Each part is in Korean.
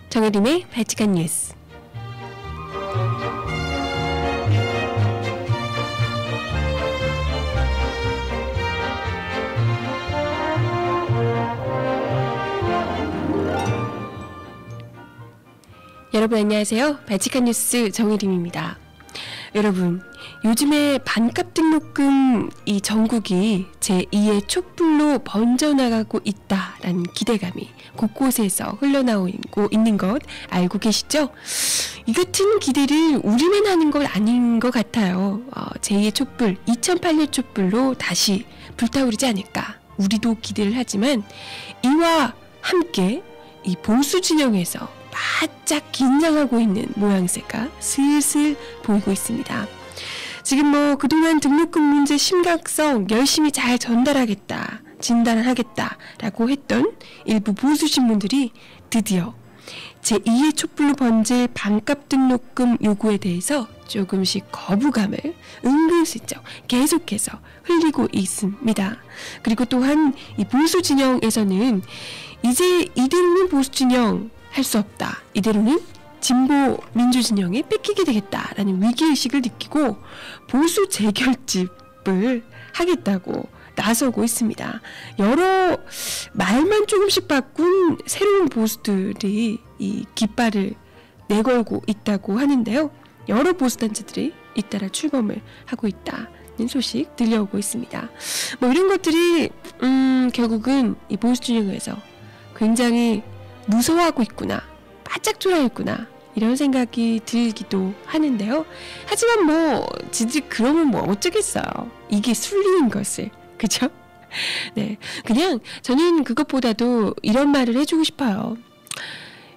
정혜림의 발칙한 뉴스. 여러분 안녕하세요. 발칙한 뉴스 정혜림입니다. 여러분, 요즘에 반값 등록금 이 전국이 제2의 촛불로 번져나가고 있다라는 기대감이 곳곳에서 흘러나오고 있는 것 알고 계시죠? 이 같은 기대를 우리만 하는 건 아닌 것 같아요. 제2의 촛불, 2008년 촛불로 다시 불타오르지 않을까. 우리도 기대를 하지만 이와 함께 이 보수 진영에서 바짝 긴장하고 있는 모양새가 슬슬 보이고 있습니다. 지금 그동안 등록금 문제 심각성 열심히 잘 전달하겠다, 진단하겠다라고 했던 일부 보수 신문들이 드디어 제2의 촛불로 번질 반값 등록금 요구에 대해서 조금씩 거부감을 은근슬쩍 계속해서 흘리고 있습니다. 그리고 또한 이 보수 진영에서는 이제 이대로는 보수 진영 할 수 없다, 이대로는 진보 민주 진영에 뺏기게 되겠다라는 위기의식을 느끼고 보수 재결집을 하겠다고 나서고 있습니다. 여러 말만 조금씩 바꾼 새로운 보수들이 이 깃발을 내걸고 있다고 하는데요. 여러 보수단체들이 잇따라 출범을 하고 있다는 소식 들려오고 있습니다. 이런 것들이 결국은 이 보수 진영에서 굉장히 무서워하고 있구나, 바짝 졸아 있구나, 이런 생각이 들기도 하는데요. 하지만 지들이 그러면 어쩌겠어요. 이게 순리인 것을, 그죠? 네, 그냥 저는 그것보다도 이런 말을 해주고 싶어요.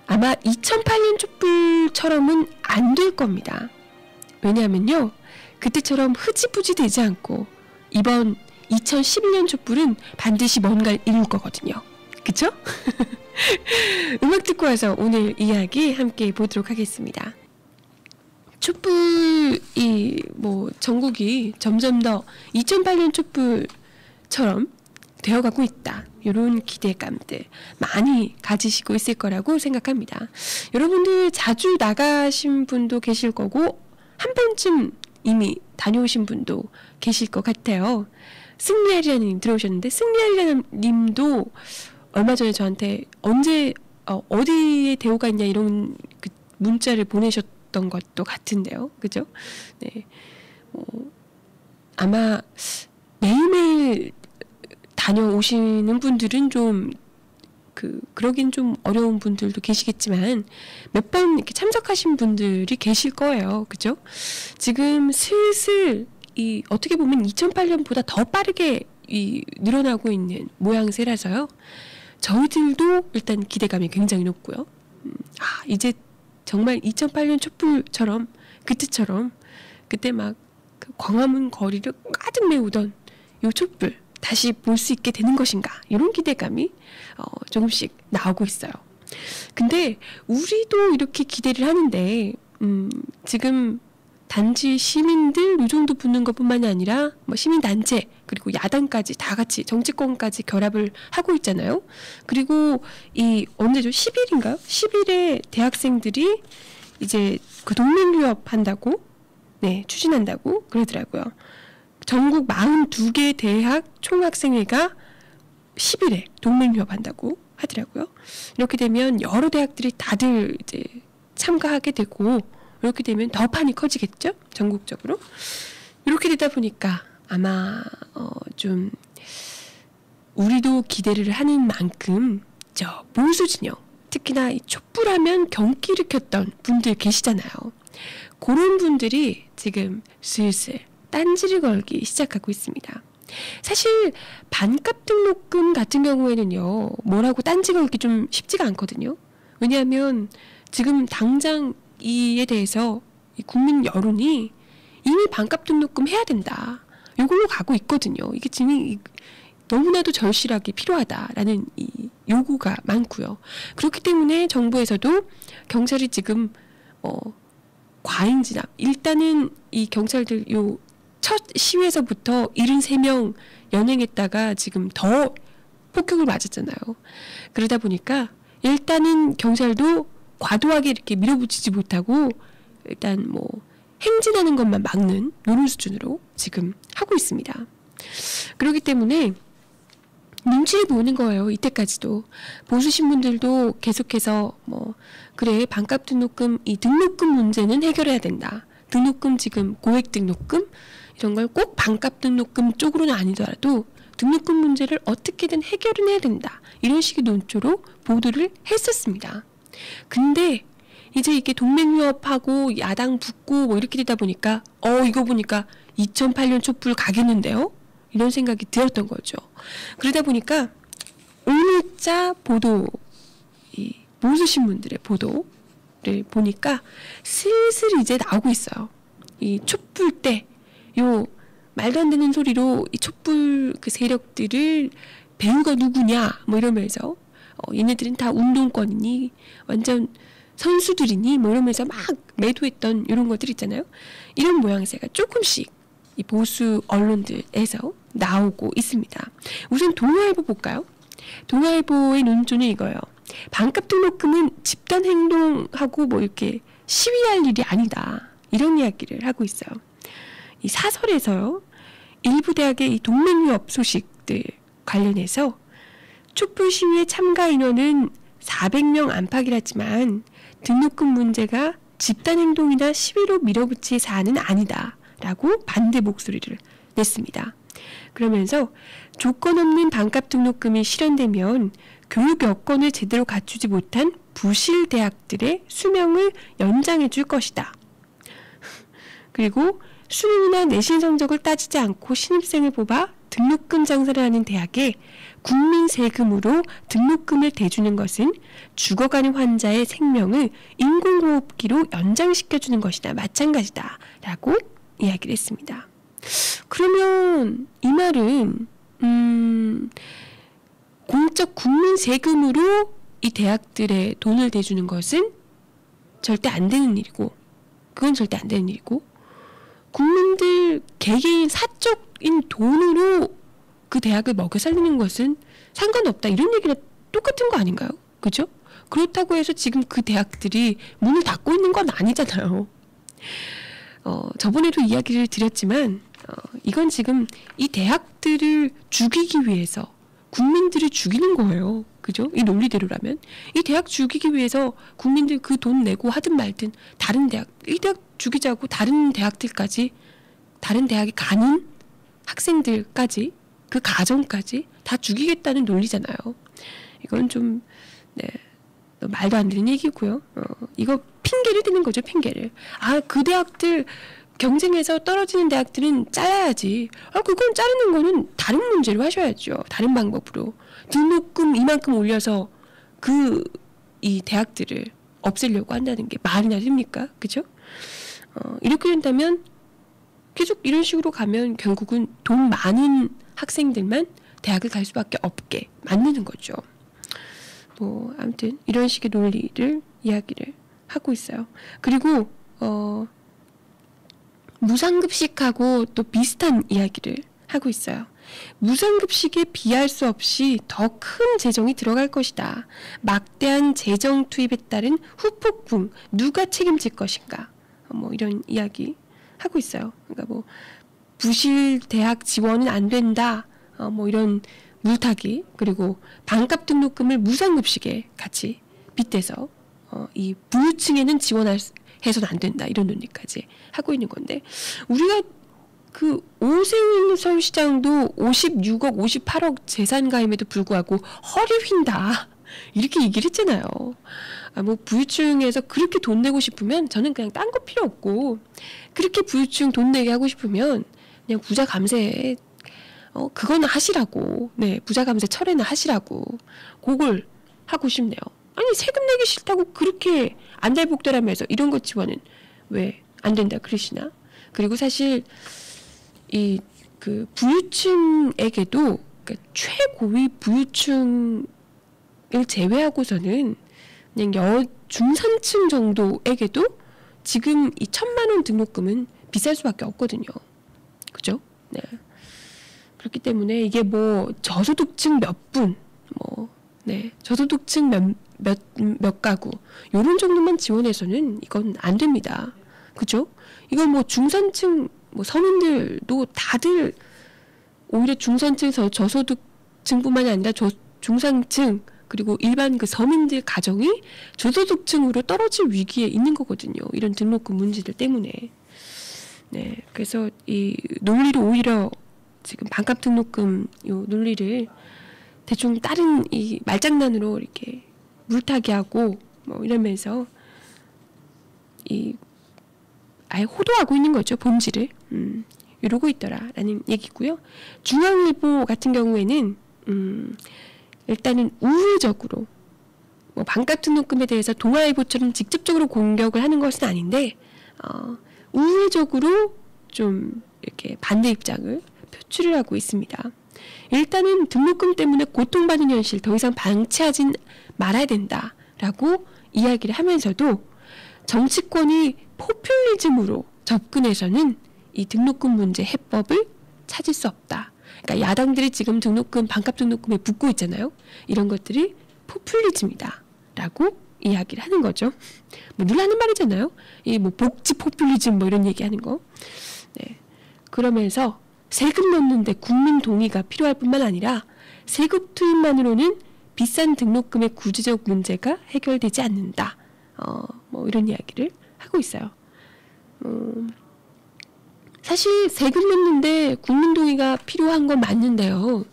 아마 2008년 촛불처럼은 안 될 겁니다. 왜냐하면요, 그때처럼 흐지부지 되지 않고 이번 2012년 촛불은 반드시 뭔가를 이룰 거거든요. 그쵸? 음악 듣고 와서 오늘 이야기 함께 보도록 하겠습니다. 촛불이 전국이 점점 더 2008년 촛불처럼 되어가고 있다, 이런 기대감들 많이 가지시고 있을 거라고 생각합니다. 여러분들 자주 나가신 분도 계실 거고 한 번쯤 이미 다녀오신 분도 계실 것 같아요. 승리하리라는 님 들어오셨는데, 승리하리라는 님도 얼마 전에 저한테 언제 어디에 대호가 있냐 이런 그 문자를 보내셨던 것도 같은데요, 그죠? 네, 아마 매일매일 다녀오시는 분들은 좀 그러긴 좀 어려운 분들도 계시겠지만 몇 번 이렇게 참석하신 분들이 계실 거예요, 그죠? 지금 슬슬 어떻게 보면 2008년보다 더 빠르게 늘어나고 있는 모양새라서요. 저희들도 일단 기대감이 굉장히 높고요. 이제 정말 2008년 촛불처럼, 그때처럼 그때 그 광화문 거리를 가득 메우던 요 촛불 다시 볼 수 있게 되는 것인가, 이런 기대감이 조금씩 나오고 있어요. 근데 우리도 이렇게 기대를 하는데 지금 단지 시민들 이 정도 붙는 것뿐만이 아니라 시민단체 그리고 야당까지 다 같이 정치권까지 결합을 하고 있잖아요. 그리고 언제죠? 10일인가요? 10일에 대학생들이 이제 그 동맹유업 한다고 추진한다고 그러더라고요. 전국 42개 대학 총학생회가 10일에 동맹유업 한다고 하더라고요. 이렇게 되면 여러 대학들이 다들 이제 참가하게 되고, 이렇게 되면 더 판이 커지겠죠? 전국적으로. 이렇게 되다 보니까 아마 좀 우리도 기대를 하는 만큼 저 보수 진영, 특히나 이 촛불하면 경기 일으켰던 분들 계시잖아요. 그런 분들이 지금 슬슬 딴지를 걸기 시작하고 있습니다. 사실 반값 등록금 같은 경우에는요, 뭐라고 딴지 걸기 좀 쉽지가 않거든요. 왜냐하면 지금 당장 이에 대해서 국민 여론이 이미 반값 등록금 해야 된다, 이걸로 가고 있거든요. 이게 지금 너무나도 절실하게 필요하다라는 이 요구가 많고요. 그렇기 때문에 정부에서도 경찰이 지금 과잉 진압, 일단은 이 경찰들 첫 시위에서부터 73명 연행했다가 지금 더 폭격을 맞았잖아요. 그러다 보니까 일단은 경찰도 과도하게 이렇게 밀어붙이지 못하고 일단 뭐 행진하는 것만 막는 이런 수준으로 지금 하고 있습니다. 그렇기 때문에 눈치를 보는 거예요. 이때까지도 보수 신문들도 계속해서 뭐 그래 반값 등록금 이 등록금 문제는 해결해야 된다. 등록금 지금 고액 등록금 이런 걸 꼭 반값 등록금 쪽으로는 아니더라도 등록금 문제를 어떻게든 해결은 해야 된다. 이런 식의 논조로 보도를 했었습니다. 근데 이제 이게 동맹유업하고 야당 붙고 뭐 이렇게 되다 보니까 이거 보니까 2008년 촛불 가겠는데요? 이런 생각이 들었던 거죠. 그러다 보니까 오늘자 보도, 이 보수신문들의 보도를 보니까 슬슬 이제 나오고 있어요. 이 촛불 때 요 말도 안 되는 소리로 이 촛불 그 세력들을 배우가 누구냐 뭐 이러면서 얘네들은 다 운동권이니 완전 선수들이니 뭐 이러면서 막 매도했던 이런 것들 있잖아요. 이런 모양새가 조금씩 이 보수 언론들에서 나오고 있습니다. 우선 동아일보 볼까요? 동아일보의 논조는 이거예요. 반값 등록금은 집단 행동하고 뭐 이렇게 시위할 일이 아니다. 이런 이야기를 하고 있어요. 이 사설에서요. 일부 대학의 이 동맹유업 소식들 관련해서 촛불 시위의 참가 인원은 400명 안팎이라지만 등록금 문제가 집단 행동이나 시위로 밀어붙일 사안은 아니다. 라고 반대 목소리를 냈습니다. 그러면서 조건 없는 반값 등록금이 실현되면 교육 여건을 제대로 갖추지 못한 부실 대학들의 수명을 연장해 줄 것이다. 그리고 수능이나 내신 성적을 따지지 않고 신입생을 뽑아 등록금 장사를 하는 대학에 국민 세금으로 등록금을 대주는 것은 죽어가는 환자의 생명을 인공호흡기로 연장시켜주는 것이나 마찬가지다. 라고 이야기를 했습니다. 그러면 이 말은 공적 국민 세금으로 이 대학들의 돈을 대주는 것은 절대 안 되는 일이고 그건 절대 안 되는 일이고 국민들 개개인 사적인 돈으로 그 대학을 먹여 살리는 것은 상관없다. 이런 얘기랑 똑같은 거 아닌가요? 그죠? 그렇다고 해서 지금 그 대학들이 문을 닫고 있는 건 아니잖아요. 저번에도 이야기를 드렸지만 이건 지금 이 대학들을 죽이기 위해서 국민들을 죽이는 거예요. 그죠? 이 논리대로라면 이 대학 죽이기 위해서 국민들 그 돈 내고 하든 말든 다른 대학 이 대학 죽이자고 다른 대학들까지 다른 대학에 가는 학생들까지 그 가정까지 다 죽이겠다는 논리잖아요. 이건 좀 말도 안 되는 얘기고요. 이거 핑계를 대는 거죠. 핑계를. 그 대학들 경쟁에서 떨어지는 대학들은 잘라야지. 그건 자르는 거는 다른 문제로 하셔야죠. 다른 방법으로. 등록금 이만큼 올려서 이 대학들을 없애려고 한다는 게 말이나 됩니까? 그죠? 이렇게 된다면 계속 이런 식으로 가면 결국은 돈 많은 학생들만 대학을 갈 수밖에 없게 만드는 거죠. 뭐 아무튼 이런 식의 논리를 이야기를 하고 있어요. 그리고 무상급식하고 또 비슷한 이야기를 하고 있어요. 무상급식에 비할 수 없이 더 큰 재정이 들어갈 것이다. 막대한 재정 투입에 따른 후폭풍 누가 책임질 것인가? 뭐 이런 이야기 하고 있어요. 그러니까 뭐 부실 대학 지원은 안 된다. 뭐 이런 물타기 그리고 반값 등록금을 무상급식에 같이 빗대서 이 부유층에는 지원해서는 안 된다. 이런 논리까지 하고 있는 건데 우리가 그 오세훈 서울시장도 56억, 58억 재산가임에도 불구하고 허리 휜다. 이렇게 얘기를 했잖아요. 뭐 부유층에서 그렇게 돈 내고 싶으면 저는 그냥 딴 거 필요 없고 그렇게 부유층 돈 내게 하고 싶으면 그냥 부자 감세 그거는 하시라고. 네, 부자 감세 철회는 하시라고. 그걸 하고 싶네요. 아니 세금 내기 싫다고 그렇게 안달복달하면서 이런 것 지원은 왜 안 된다 그러시나? 그리고 사실 이 그 부유층에게도 그러니까 최고위 부유층을 제외하고서는 그냥 중산층 정도에게도 지금 이 1,000만 원 등록금은 비쌀 수밖에 없거든요. 그렇기 때문에 이게 뭐 저소득층 몇 분, 뭐 네, 저소득층 몇 가구 요런 정도만 지원해서는 이건 안 됩니다. 그죠? 이건 뭐 중산층 뭐 서민들도 다들 오히려 중산층 저소득층뿐만이 아니라 중산층 그리고 일반 그 서민들 가정이 저소득층으로 떨어질 위기에 있는 거거든요. 이런 등록금 문제들 때문에. 네, 그래서 이 논리를 오히려 지금 반값 등록금 요 논리를 대충 다른 이 말장난으로 이렇게 물타기 하고 뭐 이러면서 이 아예 호도하고 있는 거죠. 본질을. 이러고 있더라라는 얘기고요. 중앙일보 같은 경우에는 일단은 우회적으로 뭐 반값 등록금에 대해서 동아일보처럼 직접적으로 공격을 하는 것은 아닌데 우회적으로 좀 이렇게 반대 입장을 표출을 하고 있습니다. 일단은 등록금 때문에 고통받는 현실 더 이상 방치하진 말아야 된다라고 이야기를 하면서도 정치권이 포퓰리즘으로 접근해서는 이 등록금 문제 해법을 찾을 수 없다. 그러니까 야당들이 지금 반값 등록금에 붙고 있잖아요. 이런 것들이 포퓰리즘이다라고 이야기를 하는 거죠. 뭐 늘 하는 말이잖아요. 이 뭐 복지 포퓰리즘 뭐 이런 얘기하는 거. 네. 그러면서 세금 넣는데 국민 동의가 필요할 뿐만 아니라 세금 투입만으로는 비싼 등록금의 구조적 문제가 해결되지 않는다. 뭐 이런 이야기를 하고 있어요. 사실 세금 넣는데 국민 동의가 필요한 건 맞는데요.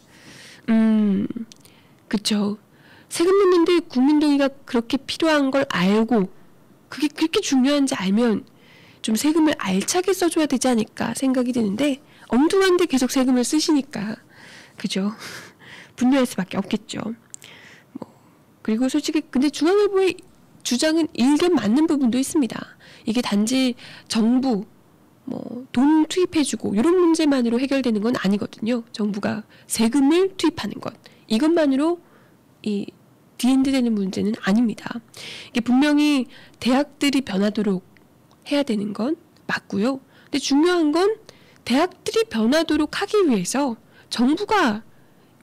그쵸. 세금 넣는데 국민 동의가 그렇게 필요한 걸 알고 그게 그렇게 중요한지 알면 좀 세금을 알차게 써줘야 되지 않을까 생각이 드는데 엉뚱한데 계속 세금을 쓰시니까 그죠. 분노할 수밖에 없겠죠. 그리고 솔직히 근데 중앙일보의 주장은 일견 맞는 부분도 있습니다. 이게 단지 정부 뭐 돈 투입해주고 이런 문제만으로 해결되는 건 아니거든요. 정부가 세금을 투입하는 것 이것만으로 이 디엔드 되는 문제는 아닙니다. 이게 분명히 대학들이 변하도록 해야 되는 건 맞고요. 근데 중요한 건 대학들이 변하도록 하기 위해서 정부가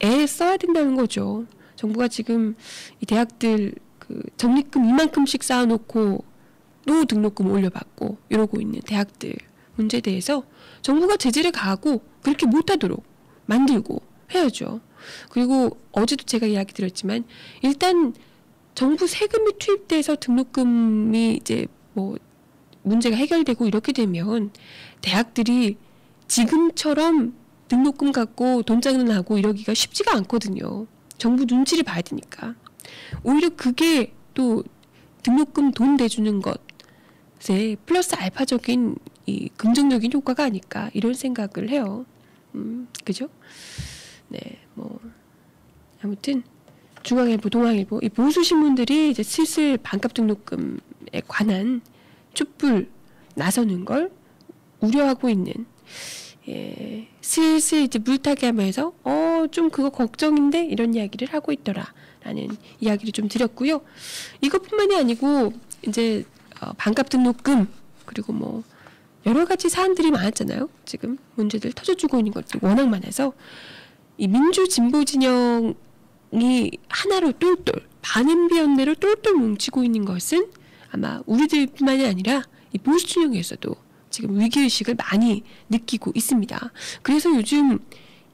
애 써야 된다는 거죠. 정부가 지금 이 대학들 그 적립금 이만큼씩 쌓아놓고 노후 등록금 올려받고 이러고 있는 대학들 문제에 대해서 정부가 제재를 가하고 그렇게 못하도록 만들고 해야죠. 그리고 어제도 제가 이야기 드렸지만 일단 정부 세금이 투입돼서 등록금이 이제 뭐 문제가 해결되고 이렇게 되면 대학들이 지금처럼 등록금 갖고 돈장난 하고 이러기가 쉽지가 않거든요. 정부 눈치를 봐야 되니까. 오히려 그게 또 등록금 돈 대주는 것에 플러스 알파적인 이 긍정적인 효과가 아닐까 이런 생각을 해요. 그죠? 네, 뭐 아무튼 중앙일보, 동아일보 이 보수 신문들이 이제 슬슬 반값 등록금에 관한 촛불 나서는 걸 우려하고 있는 슬슬 이제 물타기 하면서 좀 그거 걱정인데 이런 이야기를 하고 있더라라는 이야기를 좀 드렸고요. 이것뿐만이 아니고 이제 반값 등록금 그리고 뭐 여러 가지 사안들이 많았잖아요. 지금 문제들 터져주고 있는 것들이 워낙 많아서 이 민주 진보 진영이 하나로 똘똘 반은비연대로 똘똘 뭉치고 있는 것은 아마 우리들뿐만이 아니라 이 보수 진영에서도 지금 위기의식을 많이 느끼고 있습니다. 그래서 요즘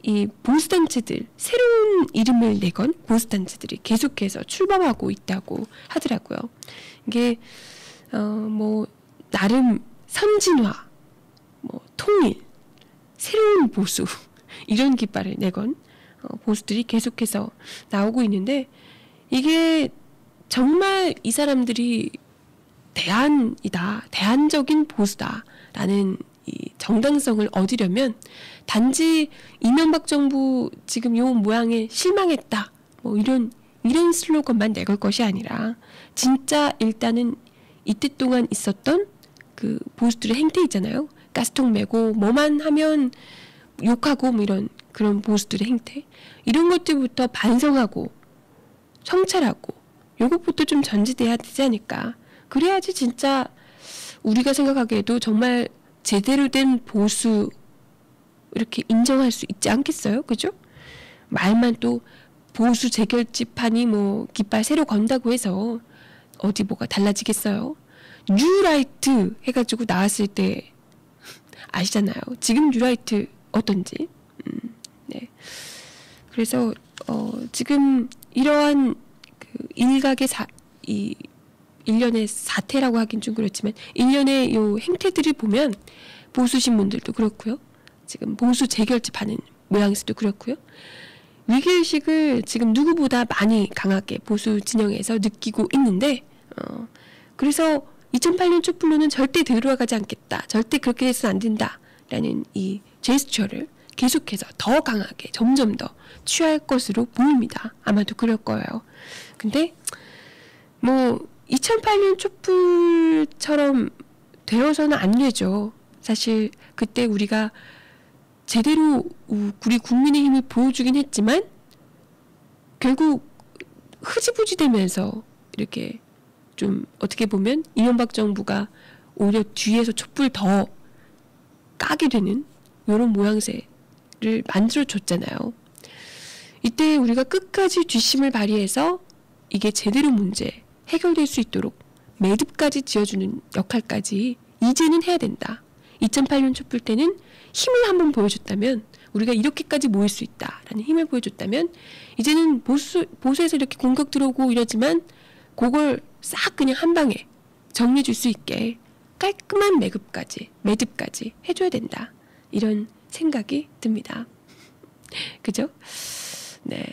이 보수단체들 새로운 이름을 내건 보수단체들이 계속해서 출범하고 있다고 하더라고요. 이게 뭐 나름 선진화, 뭐 통일, 새로운 보수 이런 깃발을 내건 보수들이 계속해서 나오고 있는데 이게 정말 이 사람들이 대안이다, 대안적인 보수다라는 이 정당성을 얻으려면 단지 이명박 정부 지금 요 모양에 실망했다, 뭐 이런 슬로건만 내걸 것이 아니라 진짜 일단은 이때 동안 있었던 그 보수들의 행태 있잖아요. 가스통 메고 뭐만 하면 욕하고 뭐 이런 그런 보수들의 행태 이런 것들부터 반성하고 성찰하고 요것부터 좀 전제돼야 되지 않을까. 그래야지 진짜 우리가 생각하기에도 정말 제대로 된 보수가 이렇게 인정할 수 있지 않겠어요? 그죠? 말만 또 보수 재결집하니 뭐 깃발 새로 건다고 해서 어디 뭐가 달라지겠어요? 뉴라이트 해가지고 나왔을 때 아시잖아요. 지금 뉴라이트 어떤지. 네. 그래서 지금 이러한 그 일각의 이 일련의 사태라고 하긴 좀 그렇지만 일련의 요 행태들을 보면 보수 신문들도 그렇고요. 지금 보수 재결집하는 모양새도 그렇고요. 위기의식을 지금 누구보다 많이 강하게 보수 진영에서 느끼고 있는데 그래서 2008년 촛불로는 절대 들어가지 않겠다. 절대 그렇게 해서는 안 된다라는 이 제스처를 계속해서 더 강하게 점점 더 취할 것으로 보입니다. 아마도 그럴 거예요. 근데 뭐 2008년 촛불처럼 되어서는 안 되죠. 사실 그때 우리가 제대로 우리 국민의 힘을 보여주긴 했지만 결국 흐지부지 되면서 이렇게 좀 어떻게 보면 이명박 정부가 오히려 뒤에서 촛불 더 까게 되는 이런 모양새를 만들어줬잖아요. 이때 우리가 끝까지 뒷심을 발휘해서 이게 제대로 문제 해결될 수 있도록 매듭까지 지어주는 역할까지 이제는 해야 된다. 2008년 촛불 때는 힘을 한번 보여줬다면 우리가 이렇게까지 모일 수 있다라는 힘을 보여줬다면 이제는 보수에서 이렇게 공격 들어오고 이러지만 그걸 싹 그냥 한 방에 정리해 줄 수 있게 깔끔한 매듭까지 해줘야 된다. 이런 생각이 듭니다. 그죠? 네,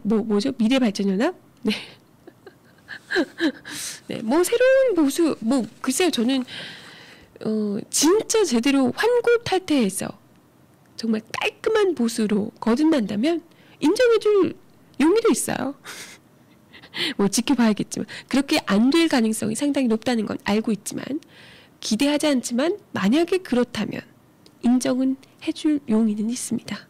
뭐죠? 미래발전연합? 네. 네, 뭐 새로운 보수, 뭐 글쎄요, 저는 진짜 제대로 환골탈태해서 정말 깔끔한 보수로 거듭난다면 인정해줄 용의도 있어요. 뭐 지켜봐야겠지만 그렇게 안 될 가능성이 상당히 높다는 건 알고 있지만 기대하지 않지만 만약에 그렇다면 인정은 해줄 용의는 있습니다.